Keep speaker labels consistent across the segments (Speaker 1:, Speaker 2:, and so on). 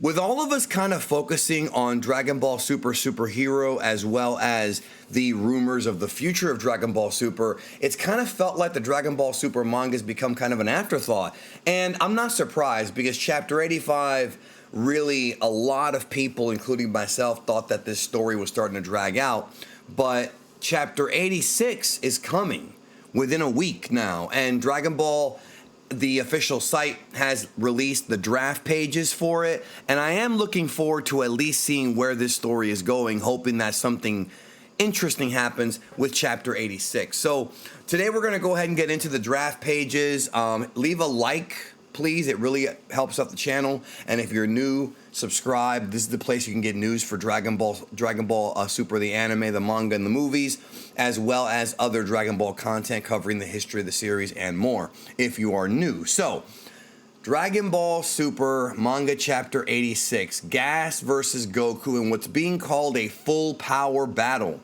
Speaker 1: With all of us kind of focusing on Dragon Ball Super Superhero as well as the rumors of the future of Dragon Ball Super, it's kind of felt like the Dragon Ball Super manga has become kind of an afterthought. And I'm not surprised because Chapter 85, really a lot of people, including myself, thought that this story was starting to drag out. But Chapter 86 is coming within a week now. And Dragon Ball, the official site, has released the draft pages for it, and I am looking forward to at least seeing where this story is going, hoping that something interesting happens with Chapter 86. So today we're going to go ahead and get into the draft pages. Leave a like, please. It really helps out the channel. And if you're new, subscribe. This is the place you can get news for Dragon Ball Super, the anime, the manga, and the movies, as well as other Dragon Ball content covering the history of the series and more, if you are new. So, Dragon Ball Super Manga Chapter 86, Gas versus Goku in what's being called a full power battle.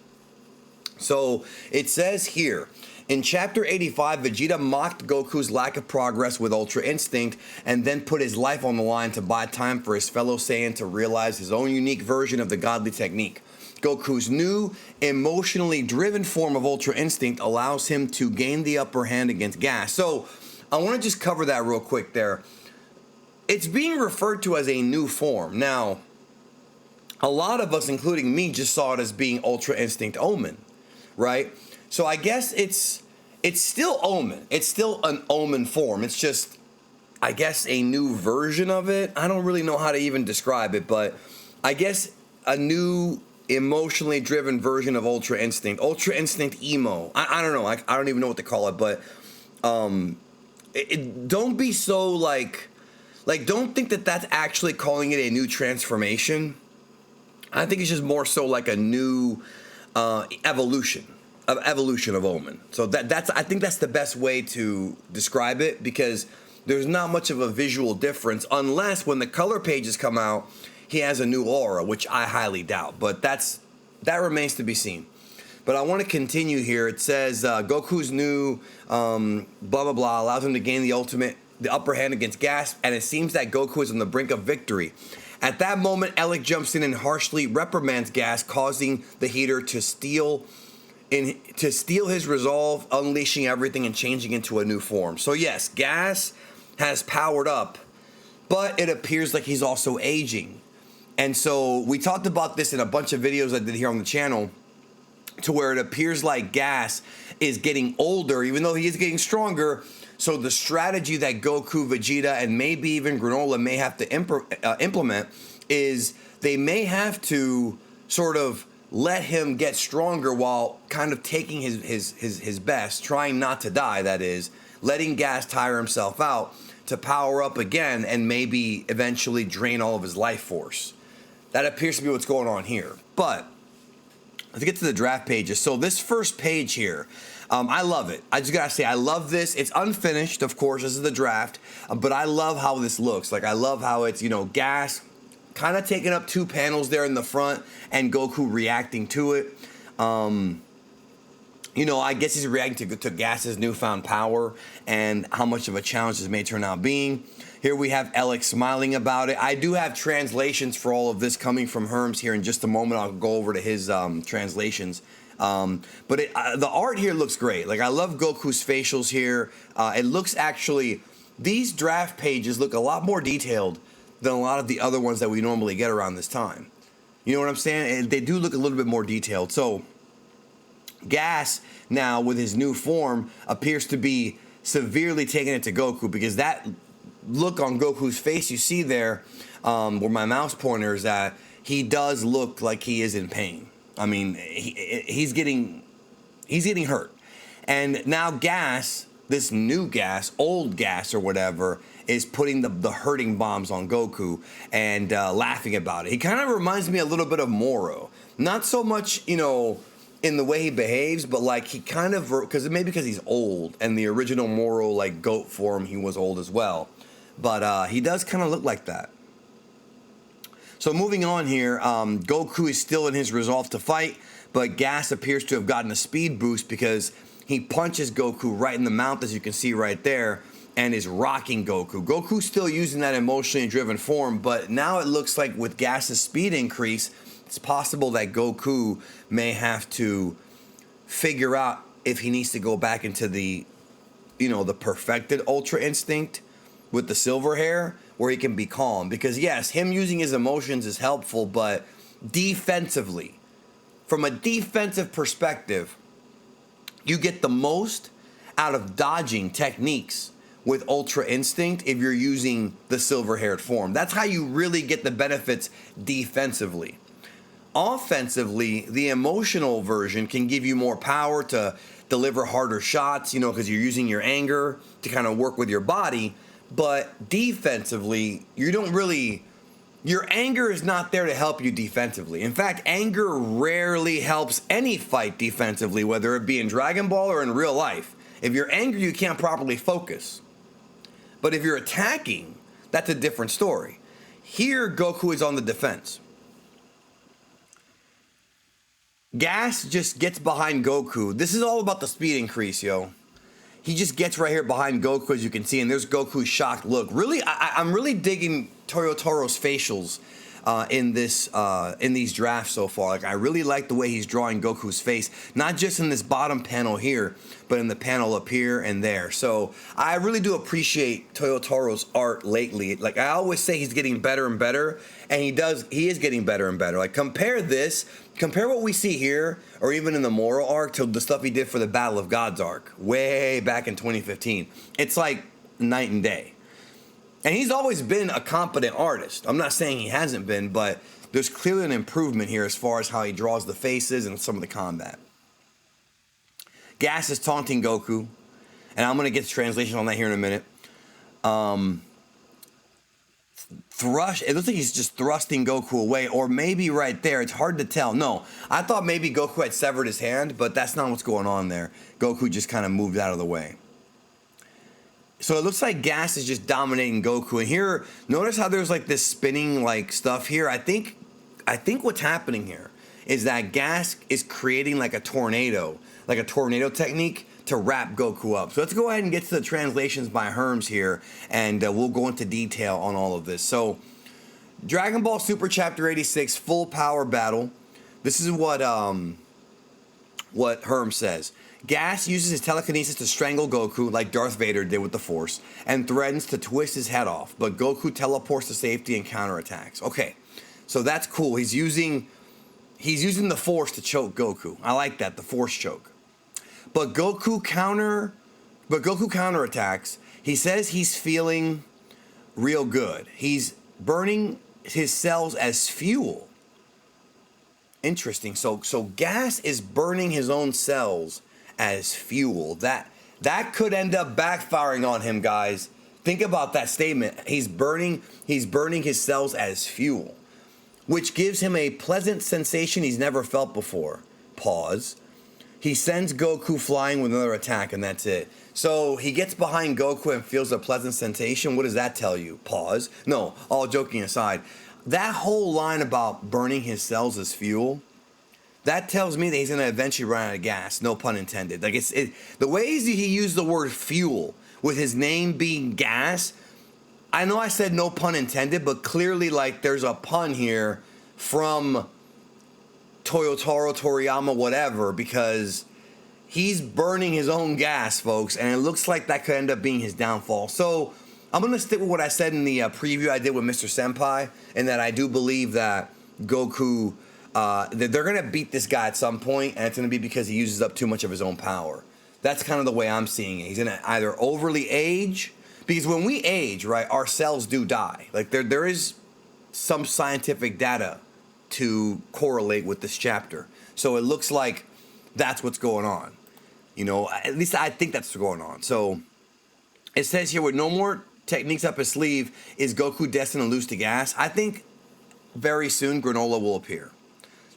Speaker 1: So, it says here, in Chapter 85, Vegeta mocked Goku's lack of progress with Ultra Instinct and then put his life on the line to buy time for his fellow Saiyan to realize his own unique version of the godly technique. Goku's new, emotionally driven form of Ultra Instinct allows him to gain the upper hand against Gas. So, I want to just cover that real quick there. It's being referred to as a new form. Now, a lot of us, including me, just saw it as being Ultra Instinct Omen, right? So I guess it's still Omen. It's still an Omen form. It's just, I guess, a new version of it. I don't really know how to even describe it, but I guess a new emotionally driven version of Ultra Instinct. Ultra Instinct Emo. I don't know. I don't even know what to call it, but don't be so like don't think that that's actually calling it a new transformation. I think it's just more so like a new evolution of Omen. So I think that's the best way to describe it, because there's not much of a visual difference unless when the color pages come out, he has a new aura, which I highly doubt. But that remains to be seen. But I want to continue here. It says Goku's new blah blah blah allows him to gain the upper hand against Gas, and it seems that Goku is on the brink of victory. At that moment, Elec jumps in and harshly reprimands Gas, causing the Heater to steal his resolve, unleashing everything and changing into a new form. So yes, Gas has powered up, but it appears like he's also aging. And so we talked about this in a bunch of videos I did here on the channel, to where it appears like Gas is getting older, even though he is getting stronger. So the strategy that Goku, Vegeta, and maybe even Granolah may have to implement is they may have to sort of let him get stronger while kind of taking his best, trying not to die, that is, letting Gas tire himself out to power up again and maybe eventually drain all of his life force. That appears to be what's going on here. But let's get to the draft pages. So this first page here, I love it. I just gotta say, I love this. It's unfinished, of course, this is the draft, but I love how this looks. Like, I love how it's, Gas kind of taking up two panels there in the front and Goku reacting to it. I guess he's reacting to Gas's newfound power and how much of a challenge this may turn out being. Here we have Elec smiling about it. I do have translations for all of this coming from Herms here in just a moment. I'll go over to his translations. But the art here looks great. Like, I love Goku's facials here. It looks actually, these draft pages look a lot more detailed than a lot of the other ones that we normally get around this time. You know what I'm saying? And they do look a little bit more detailed. So Gas now with his new form appears to be severely taking it to Goku, because that look on Goku's face you see there, where my mouse pointer is at, he does look like he is in pain. I mean, he's getting hurt. And now Gas, this new Gas, old Gas or whatever, is putting the hurting bombs on Goku and laughing about it. He kind of reminds me a little bit of Moro. Not so much, in the way he behaves, but like he kind of, because he's old, and the original Moro, like goat form, he was old as well. But he does kind of look like that. So moving on here, Goku is still in his resolve to fight, but Gas appears to have gotten a speed boost because he punches Goku right in the mouth, as you can see right there, and is rocking Goku. Goku's still using that emotionally driven form, but now it looks like with Gas's speed increase, it's possible that Goku may have to figure out if he needs to go back into the, the perfected Ultra Instinct with the silver hair, where he can be calm. Because yes, him using his emotions is helpful, but defensively, from a defensive perspective, you get the most out of dodging techniques with Ultra Instinct if you're using the silver-haired form. That's how you really get the benefits defensively. Offensively, the emotional version can give you more power to deliver harder shots, because you're using your anger to kind of work with your body. But defensively, your anger is not there to help you defensively. In fact, anger rarely helps any fight defensively, whether it be in Dragon Ball or in real life. If you're angry, you can't properly focus. But if you're attacking, that's a different story. Here, Goku is on the defense. Gas just gets behind Goku. This is all about the speed increase, yo. He just gets right here behind Goku, as you can see, and there's Goku's shocked look. Really, I'm really digging Toyotaro's facials in these drafts so far. Like, I really like the way he's drawing Goku's face, not just in this bottom panel here, but in the panel up here and there. So I really do appreciate Toyotaro's art lately. Like, I always say he's getting better and better, and he is getting better and better. Like, compare what we see here, or even in the Moral arc, to the stuff he did for the Battle of Gods arc, way back in 2015. It's like night and day. And he's always been a competent artist. I'm not saying he hasn't been, but there's clearly an improvement here as far as how he draws the faces and some of the combat. Gas is taunting Goku, and I'm going to get the translation on that here in a minute. It looks like he's just thrusting Goku away, or maybe right there. It's hard to tell. No, I thought maybe Goku had severed his hand, but that's not what's going on there. Goku just kind of moved out of the way. So it looks like Gas is just dominating Goku. And here, notice how there's like this spinning like stuff here. I think what's happening here is that Gas is creating like a tornado technique to wrap Goku up. So let's go ahead and get to the translations by Herms here, and we'll go into detail on all of this. So Dragon Ball Super Chapter 86, Full Power Battle. This is what Herms says. Gas uses his telekinesis to strangle Goku like Darth Vader did with the Force, and threatens to twist his head off, but Goku teleports to safety and counterattacks. Okay, so that's cool. He's using the Force to choke Goku. I like that, the Force choke. But Goku counterattacks. He says he's feeling real good. He's burning his cells as fuel. Interesting. So Gas is burning his own cells as fuel. That could end up backfiring on him, guys. Think about that statement. He's burning his cells as fuel, which gives him a pleasant sensation he's never felt before. Pause. He sends Goku flying with another attack, and that's it. So he gets behind Goku and feels a pleasant sensation. What does that tell you? Pause. No, all joking aside, that whole line about burning his cells as fuel, that tells me that he's going to eventually run out of gas. No pun intended. Like the ways he used the word fuel with his name being Gas. I know I said no pun intended, but clearly like there's a pun here from Toyotaro, Toriyama, whatever, because he's burning his own gas, folks, and it looks like that could end up being his downfall. So I'm going to stick with what I said in the preview I did with Mr. Senpai, and that I do believe that Goku, that they're going to beat this guy at some point, and it's going to be because he uses up too much of his own power. That's kind of the way I'm seeing it. He's going to either overly age, because when we age, right, our cells do die. Like there is some scientific data to correlate with this chapter. So it looks like that's what's going on. You know, at least I think that's what's going on. So it says here, with no more techniques up his sleeve, is Goku destined to lose to Gas? I think very soon Granolah will appear.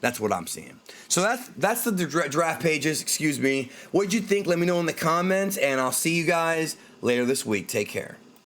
Speaker 1: That's what I'm seeing. So that's the draft pages, excuse me. What did you think? Let me know in the comments, and I'll see you guys later this week. Take care.